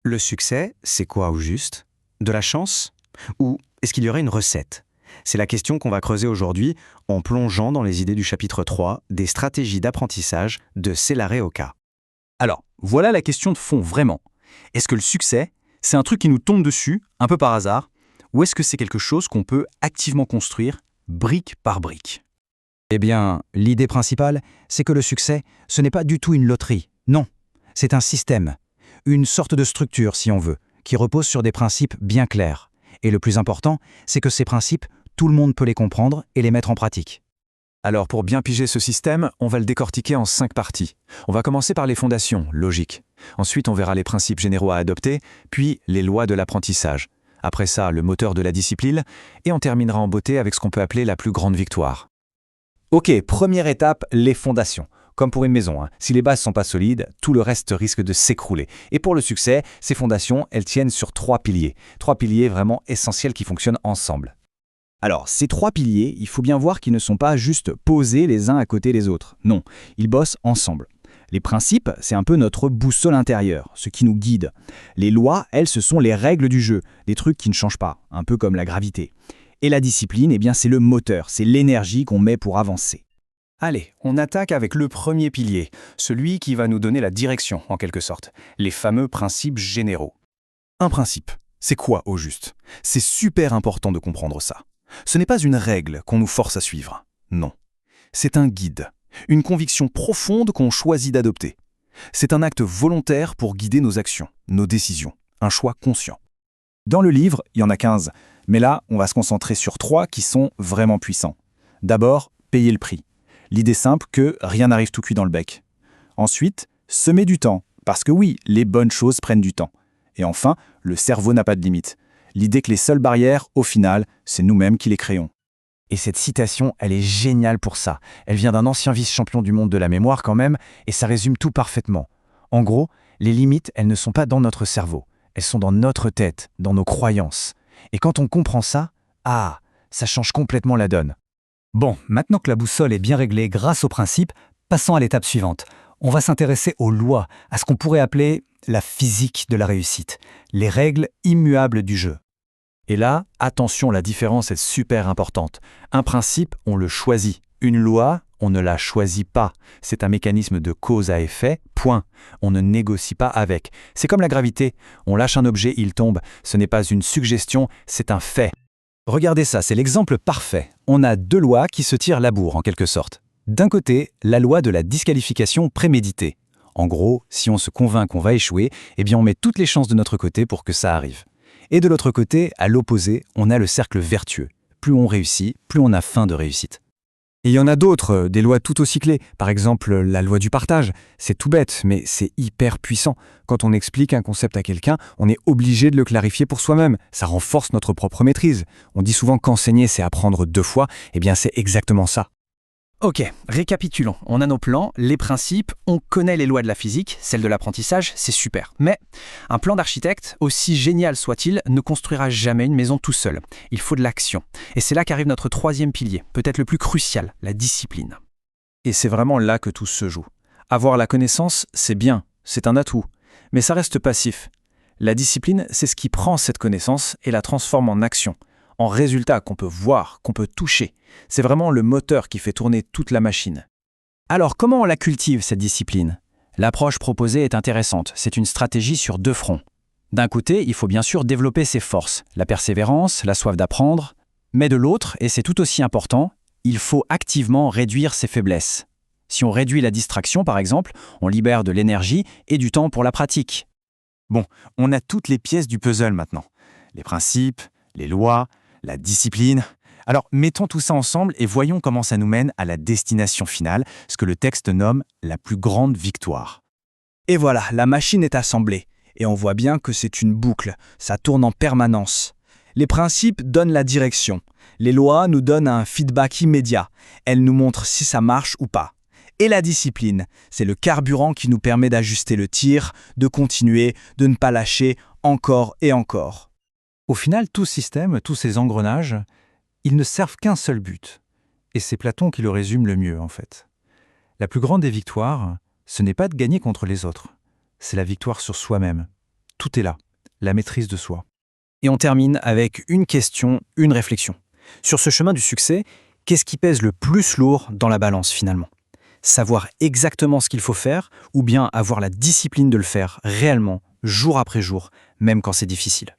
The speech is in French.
Le succès, c'est quoi au juste? De la chance? Ou est-ce qu'il y aurait une recette? C'est la question qu'on va creuser aujourd'hui en plongeant dans les idées du chapitre 3 des stratégies d'apprentissage de Céllaré Oka. Alors, voilà la question de fond vraiment. Est-ce que le succès, c'est un truc qui nous tombe dessus, un peu par hasard, ou est-ce que c'est quelque chose qu'on peut activement construire, brique par brique? Eh bien, l'idée principale, c'est que le succès, ce n'est pas du tout une loterie. Non, c'est un système, une sorte de structure, si on veut, qui repose sur des principes bien clairs. Et le plus important, c'est que ces principes, tout le monde peut les comprendre et les mettre en pratique. Alors pour bien piger ce système, on va le décortiquer en 5 parties. On va commencer par les fondations, logique. Ensuite, on verra les principes généraux à adopter, puis les lois de l'apprentissage. Après ça, le moteur de la discipline, et on terminera en beauté avec ce qu'on peut appeler la plus grande victoire. Ok, première étape, les fondations. Comme pour une maison, si les bases sont pas solides, tout le reste risque de s'écrouler. Et pour le succès, ces fondations, elles tiennent sur 3 piliers. 3 piliers vraiment essentiels qui fonctionnent ensemble. Alors, ces 3 piliers, il faut bien voir qu'ils ne sont pas juste posés les uns à côté des autres. Non, ils bossent ensemble. Les principes, c'est un peu notre boussole intérieure, ce qui nous guide. Les lois, elles, ce sont les règles du jeu, des trucs qui ne changent pas, un peu comme la gravité. Et la discipline, eh bien, c'est le moteur, c'est l'énergie qu'on met pour avancer. Allez, on attaque avec le premier pilier, celui qui va nous donner la direction, en quelque sorte, les fameux principes généraux. Un principe, c'est quoi au juste? C'est super important de comprendre ça. Ce n'est pas une règle qu'on nous force à suivre. Non. C'est un guide, une conviction profonde qu'on choisit d'adopter. C'est un acte volontaire pour guider nos actions, nos décisions, un choix conscient. Dans le livre, il y en a 15, mais là, on va se concentrer sur 3 qui sont vraiment puissants. D'abord, payer le prix. L'idée simple que rien n'arrive tout cuit dans le bec. Ensuite, semer du temps, parce que oui, les bonnes choses prennent du temps. Et enfin, le cerveau n'a pas de limite. L'idée que les seules barrières, au final, c'est nous-mêmes qui les créons. Et cette citation, elle est géniale pour ça. Elle vient d'un ancien vice-champion du monde de la mémoire quand même, et ça résume tout parfaitement. En gros, les limites, elles ne sont pas dans notre cerveau. Elles sont dans notre tête, dans nos croyances. Et quand on comprend ça, ça change complètement la donne. Bon, maintenant que la boussole est bien réglée grâce aux principes, passons à l'étape suivante. On va s'intéresser aux lois, à ce qu'on pourrait appeler la physique de la réussite, les règles immuables du jeu. Et là, attention, la différence est super importante. Un principe, on le choisit. Une loi, on ne la choisit pas. C'est un mécanisme de cause à effet, point. On ne négocie pas avec. C'est comme la gravité. On lâche un objet, il tombe. Ce n'est pas une suggestion, c'est un fait. Regardez ça, c'est l'exemple parfait. On a 2 lois qui se tirent la bourre, en quelque sorte. D'un côté, la loi de la disqualification préméditée. En gros, si on se convainc qu'on va échouer, eh bien on met toutes les chances de notre côté pour que ça arrive. Et de l'autre côté, à l'opposé, on a le cercle vertueux. Plus on réussit, plus on a faim de réussite. Et il y en a d'autres, des lois tout aussi clés. Par exemple, la loi du partage. C'est tout bête, mais c'est hyper puissant. Quand on explique un concept à quelqu'un, on est obligé de le clarifier pour soi-même. Ça renforce notre propre maîtrise. On dit souvent qu'enseigner, c'est apprendre 2 fois. Eh bien, c'est exactement ça. Ok, récapitulons. On a nos plans, les principes, on connaît les lois de la physique, celles de l'apprentissage, c'est super. Mais un plan d'architecte, aussi génial soit-il, ne construira jamais une maison tout seul. Il faut de l'action. Et c'est là qu'arrive notre 3e pilier, peut-être le plus crucial, la discipline. Et c'est vraiment là que tout se joue. Avoir la connaissance, c'est bien, c'est un atout, mais ça reste passif. La discipline, c'est ce qui prend cette connaissance et la transforme en action, en résultat qu'on peut voir, qu'on peut toucher. C'est vraiment le moteur qui fait tourner toute la machine. Alors, comment on la cultive, cette discipline? L'approche proposée est intéressante. C'est une stratégie sur 2 fronts. D'un côté, il faut bien sûr développer ses forces, la persévérance, la soif d'apprendre. Mais de l'autre, et c'est tout aussi important, il faut activement réduire ses faiblesses. Si on réduit la distraction, par exemple, on libère de l'énergie et du temps pour la pratique. Bon, on a toutes les pièces du puzzle maintenant. Les principes, les lois, la discipline. Alors, mettons tout ça ensemble et voyons comment ça nous mène à la destination finale, ce que le texte nomme la plus grande victoire. Et voilà, la machine est assemblée. Et on voit bien que c'est une boucle, ça tourne en permanence. Les principes donnent la direction. Les lois nous donnent un feedback immédiat. Elles nous montrent si ça marche ou pas. Et la discipline, c'est le carburant qui nous permet d'ajuster le tir, de continuer, de ne pas lâcher encore et encore. Au final, tout système, tous ces engrenages, ils ne servent qu'un seul but. Et c'est Platon qui le résume le mieux, en fait. La plus grande des victoires, ce n'est pas de gagner contre les autres, c'est la victoire sur soi-même. tout est là, la maîtrise de soi. Et on termine avec une question, une réflexion. Sur ce chemin du succès, qu'est-ce qui pèse le plus lourd dans la balance finalement ? Savoir exactement ce qu'il faut faire ou bien avoir la discipline de le faire réellement, jour après jour, même quand c'est difficile ?